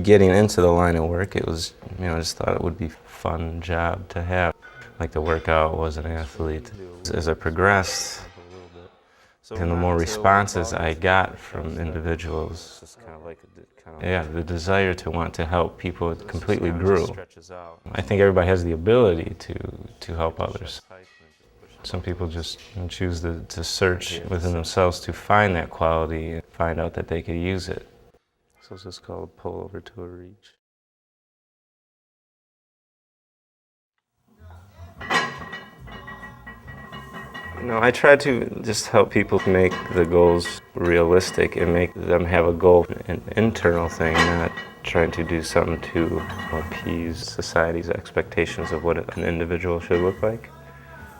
Getting into the line of work, it was, I just thought it would be a fun job to have. Like to work out, was an athlete. As I progressed, and the more responses I got from individuals, the desire to want to help people completely grew. I think everybody has the ability to help others. Some people just choose to search within themselves to find that quality and find out that they could use it. So it's just called a pull over to a reach. I try to just help people make the goals realistic and make them have a goal, an internal thing, not trying to do something to appease society's expectations of what an individual should look like.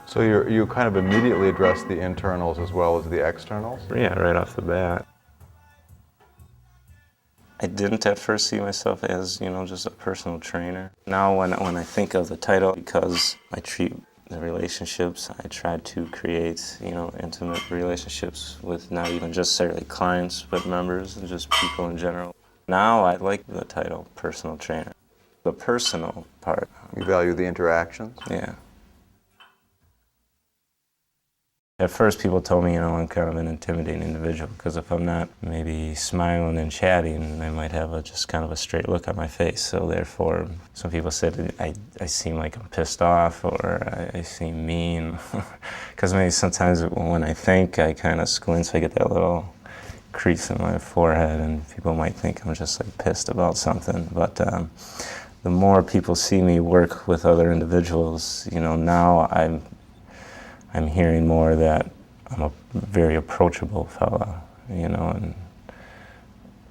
So you kind of immediately address the internals as well as the externals? Yeah, right off the bat. I didn't at first see myself as, just a personal trainer. Now when I think of the title, because I treat the relationships, I try to create, intimate relationships with not even just necessarily clients, but members and just people in general. Now I like the title, personal trainer. The personal part. You value the interactions? Yeah. At first people told me, I'm kind of an intimidating individual because if I'm not maybe smiling and chatting, I might have just kind of a straight look on my face. So therefore, some people said I seem like I'm pissed off or I seem mean. Because maybe sometimes when I think, I kind of squint, so I get that little crease in my forehead and people might think I'm just like pissed about something. But the more people see me work with other individuals, now I'm hearing more that I'm a very approachable fella, and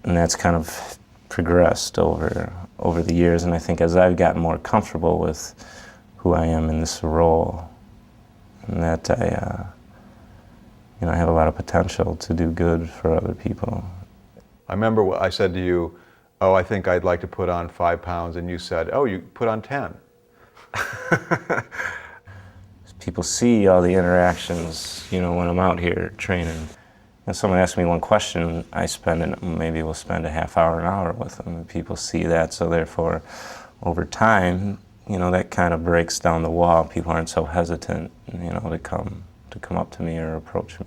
that's kind of progressed over the years. And I think as I've gotten more comfortable with who I am in this role, and that I have a lot of potential to do good for other people. I remember what I said to you, I think I'd like to put on 5 pounds, and you said, you put on 10. People see all the interactions, when I'm out here training. If someone asks me one question, maybe we'll spend a half hour, an hour with them, and people see that. So therefore, over time, that kind of breaks down the wall. People aren't so hesitant, to come up to me or approach me.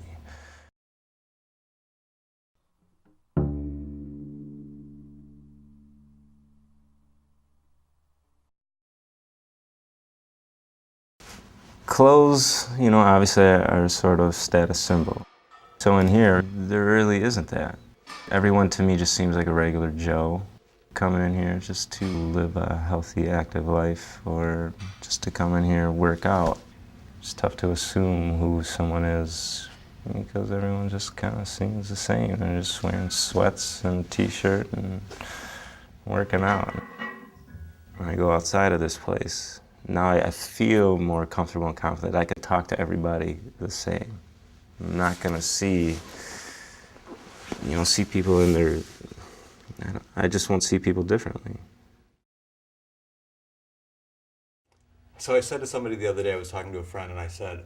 Clothes, obviously are sort of status symbol. So in here, there really isn't that. Everyone to me just seems like a regular Joe coming in here just to live a healthy, active life or just to come in here and work out. It's tough to assume who someone is because everyone just kind of seems the same. They're just wearing sweats and a t-shirt and working out. When I go outside of this place, now I feel more comfortable and confident. I could talk to everybody the same. I'm not going to see people in their, I just won't see people differently. So I said to somebody the other day, I was talking to a friend, and I said,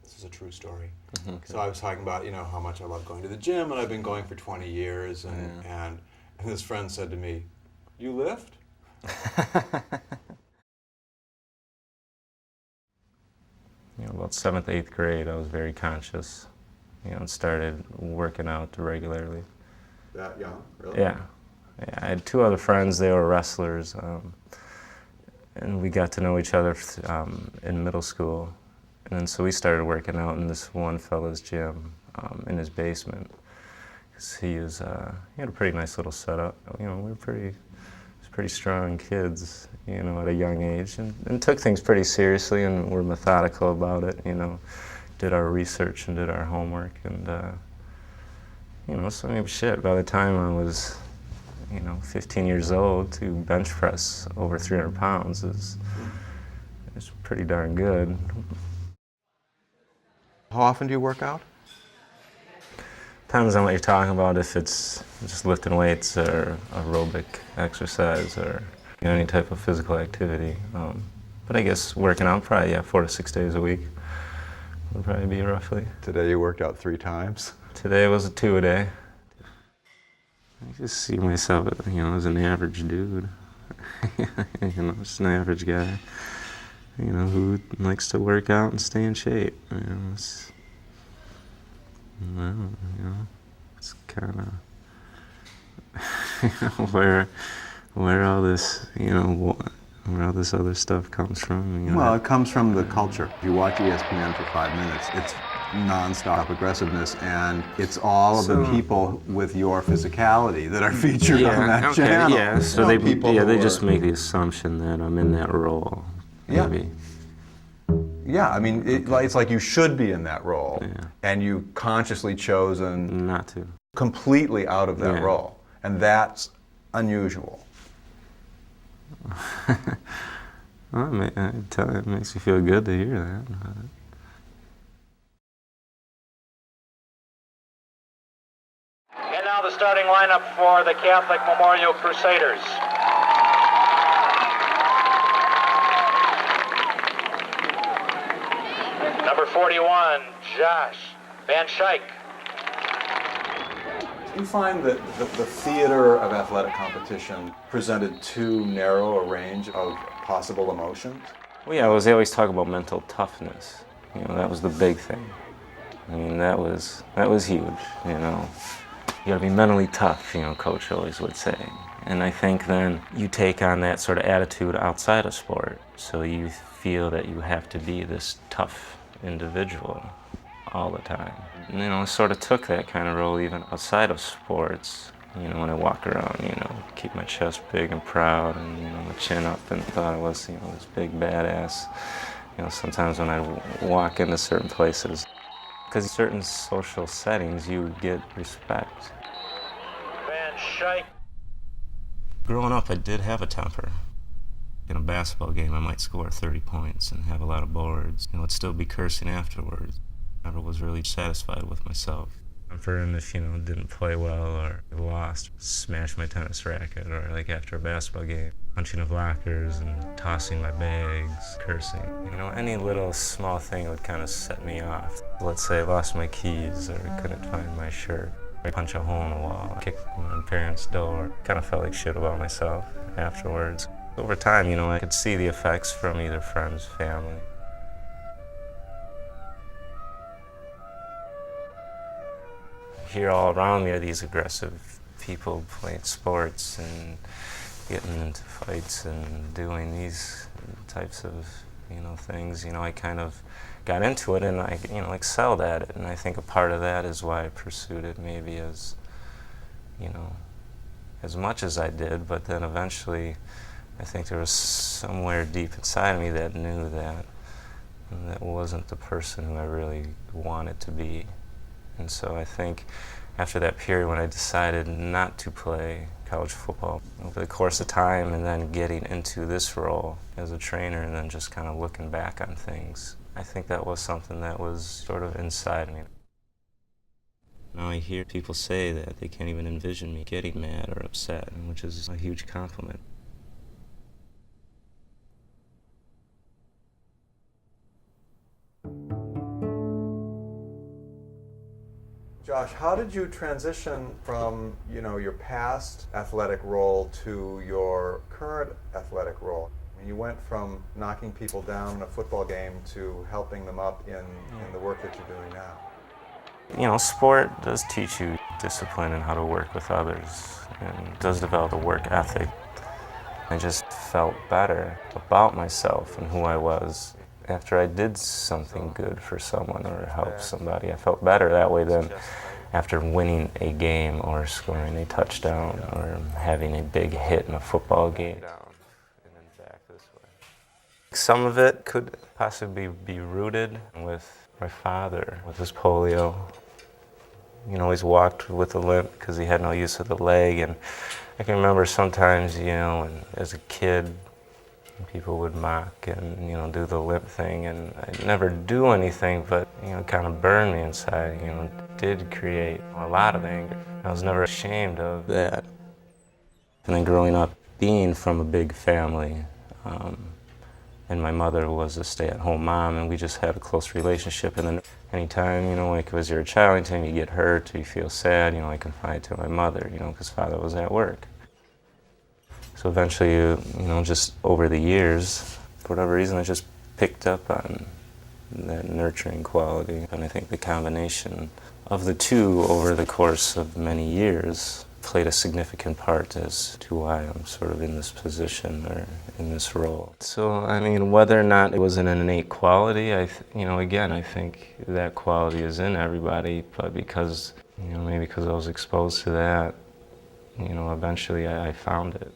this is a true story. Okay. So I was talking about, how much I love going to the gym, and I've been going for 20 years, and this friend said to me, you lift? About 7th, 8th grade, I was very conscious, and started working out regularly. That young, really? Yeah. I had 2 other friends, they were wrestlers, and we got to know each other in middle school. And then so we started working out in this one fella's gym in his basement. 'Cause he had a pretty nice little setup. We were pretty strong kids, at a young age, and took things pretty seriously and were methodical about it, did our research and did our homework, and, so shit, by the time I was, 15 years old, to bench press over 300 pounds is pretty darn good. How often do you work out? Depends on what you're talking about, if it's just lifting weights or aerobic exercise or any type of physical activity. But I guess working out probably 4 to 6 days a week would probably be roughly. Today you worked out 3 times? Today was a 2 a day. I just see myself, as an average dude. Just an average guy, who likes to work out and stay in shape. It's kind of where all this, where all this other stuff comes from. Well, it comes from the culture. If you watch ESPN for 5 minutes, it's non-stop aggressiveness, and it's all of the people with your physicality that are featured on that channel. Yeah, so they just make the assumption that I'm in that role. Yeah. Maybe. Yeah, I mean, it's like you should be in that role, Yeah. and you consciously chosen Not to. completely out of that Yeah. role, and that's unusual. Well, it makes me feel good to hear that. And now the starting lineup for the Catholic Memorial Crusaders. Number 41, Josh Van Schaick. Do you find that the theater of athletic competition presented too narrow a range of possible emotions? Well, yeah, they always talk about mental toughness. That was the big thing. I mean, that was huge. You gotta be mentally tough. Coach always would say. And I think then you take on that sort of attitude outside of sport, so you feel that you have to be this tough individual all the time. And, I sort of took that kind of role even outside of sports. When I walk around, keep my chest big and proud, and my chin up, and thought I was, this big badass. Sometimes when I walk into certain places, because in certain social settings you get respect. Van Schaick. Growing up, I did have a temper. In a basketball game, I might score 30 points and have a lot of boards. I'd still be cursing afterwards. I never was really satisfied with myself. And if, didn't play well or lost, smash my tennis racket, or like after a basketball game, punching of lockers and tossing my bags, cursing. Any little small thing would kind of set me off. Let's say I lost my keys or couldn't find my shirt. I punch a hole in the wall, kick my parents' door. Kind of felt like shit about myself afterwards. Over time, I could see the effects from either friends, family. Here all around me are these aggressive people playing sports and getting into fights and doing these types of, things. I kind of got into it and I, excelled at it. And I think a part of that is why I pursued it maybe as, as much as I did. But then eventually, I think there was somewhere deep inside me that knew that wasn't the person who I really wanted to be. And so I think after that period when I decided not to play college football, over the course of time and then getting into this role as a trainer and then just kind of looking back on things, I think that was something that was sort of inside me. Now I hear people say that they can't even envision me getting mad or upset, which is a huge compliment. Josh, how did you transition from, your past athletic role to your current athletic role? I mean, you went from knocking people down in a football game to helping them up in the work that you're doing now. Sport does teach you discipline and how to work with others, and does develop a work ethic. I just felt better about myself and who I was after I did something good for someone or helped somebody. I felt better that way than after winning a game or scoring a touchdown or having a big hit in a football game. Some of it could possibly be rooted with my father, with his polio. Always walked with a limp because he had no use of the leg. And I can remember sometimes, as a kid, people would mock and, do the limp thing, and I'd never do anything, but, kind of burned me inside, did create a lot of anger. I was never ashamed of that. And then growing up, being from a big family, And my mother was a stay-at-home mom, and we just had a close relationship. And then anytime, you know, like as you're a child, anytime you get hurt or you feel sad, you know, I confide to my mother, you know, because Father was at work. So eventually, you know, just over the years, for whatever reason, I just picked up on that nurturing quality. And I think the combination of the two over the course of many years played a significant part as to why I'm sort of in this position or in this role. So, I mean, whether or not it was an innate quality, you know, again, I think that quality is in everybody, but because, you know, maybe because I was exposed to that, you know, eventually I found it.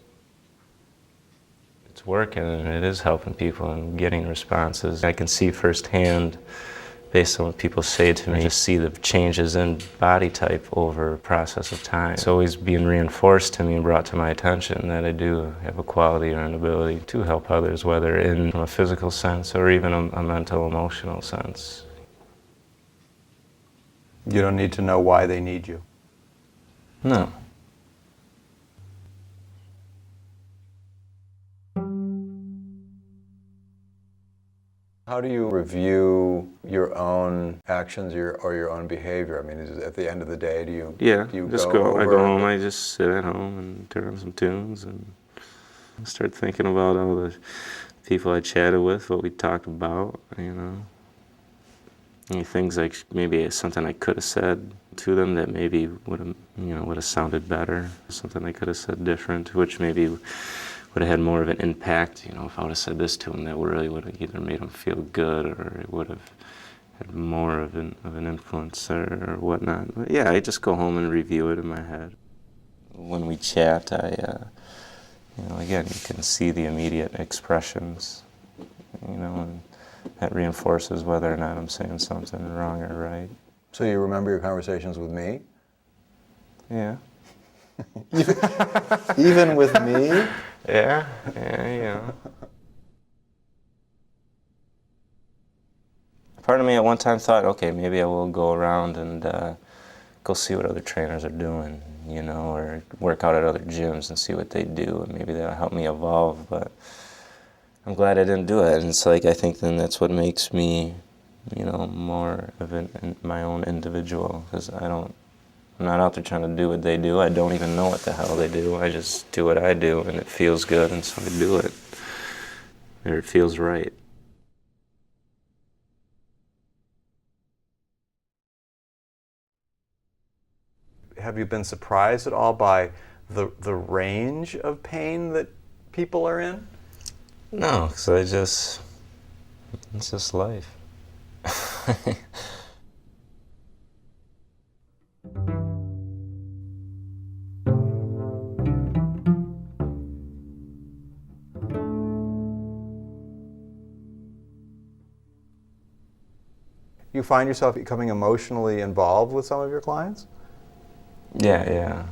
It's working and it is helping people and getting responses. I can see firsthand, based on what people say to me, just see the changes in body type over a process of time. It's always being reinforced to me and brought to my attention that I do have a quality or an ability to help others, whether in a physical sense or even a mental, emotional sense. You don't need to know why they need you. No. How do you review your own actions or your own behavior? I mean, at the end of the day, do you I go home, I just sit at home and turn on some tunes and start thinking about all the people I chatted with, what we talked about, you know. Any things like maybe something I could have said to them that maybe would have sounded better, something I could have said different, which maybe would have had more of an impact, you know, if I would have said this to him, that really would have either made him feel good or it would have had more of an influence or whatnot. But yeah, I just go home and review it in my head. When we chat, you know, again, you can see the immediate expressions, you know, and that reinforces whether or not I'm saying something wrong or right. So you remember your conversations with me? Yeah. Even with me? Yeah, you know. Part of me at one time thought, okay, maybe I will go around and go see what other trainers are doing, you know, or work out at other gyms and see what they do, and maybe that'll help me evolve, but I'm glad I didn't do it. And it's like, I think then that's what makes me, you know, more of my own individual, because I'm not out there trying to do what they do. I don't even know what the hell they do. I just do what I do, and it feels good, and so I do it. Or it feels right. Have you been surprised at all by the range of pain that people are in? No, because it's just life. You find yourself becoming emotionally involved with some of your clients? Yeah,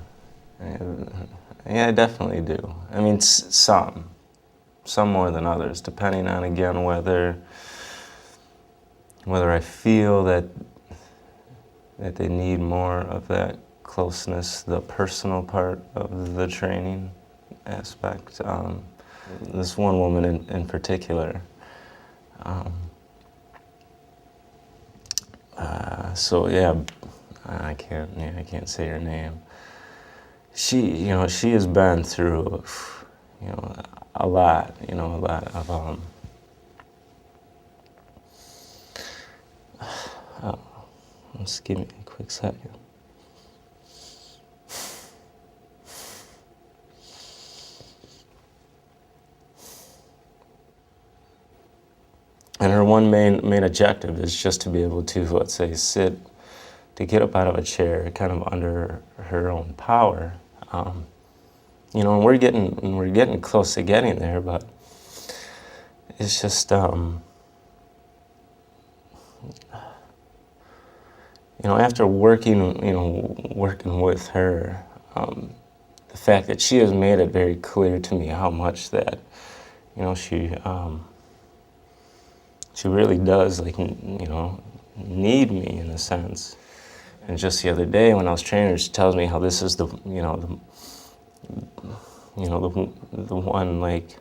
I definitely do. I mean, some more than others, depending on, again, whether I feel that they need more of that closeness, the personal part of the training aspect. This one woman in particular, so yeah, I can't say her name. She has been through, you know, a lot of just give me a quick second. And her one main objective is just to be able to, let's say, to get up out of a chair, kind of under her own power. You know, and we're getting close to getting there, but it's just, you know, after working with her, the fact that she has made it very clear to me how much that, you know, she really does, like, you know, need me in a sense. And just the other day when I was training her, she tells me how this is the one, like,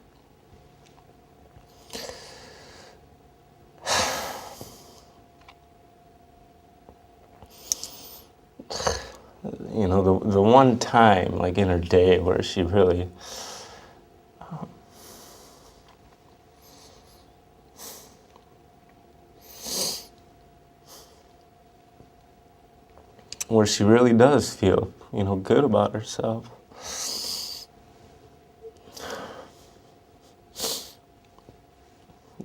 you know, the one time, like in her day, where she really where she really does feel, you know, good about herself.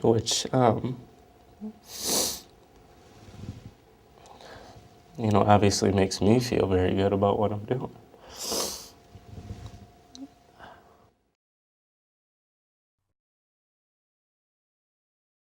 Which, you know, obviously makes me feel very good about what I'm doing.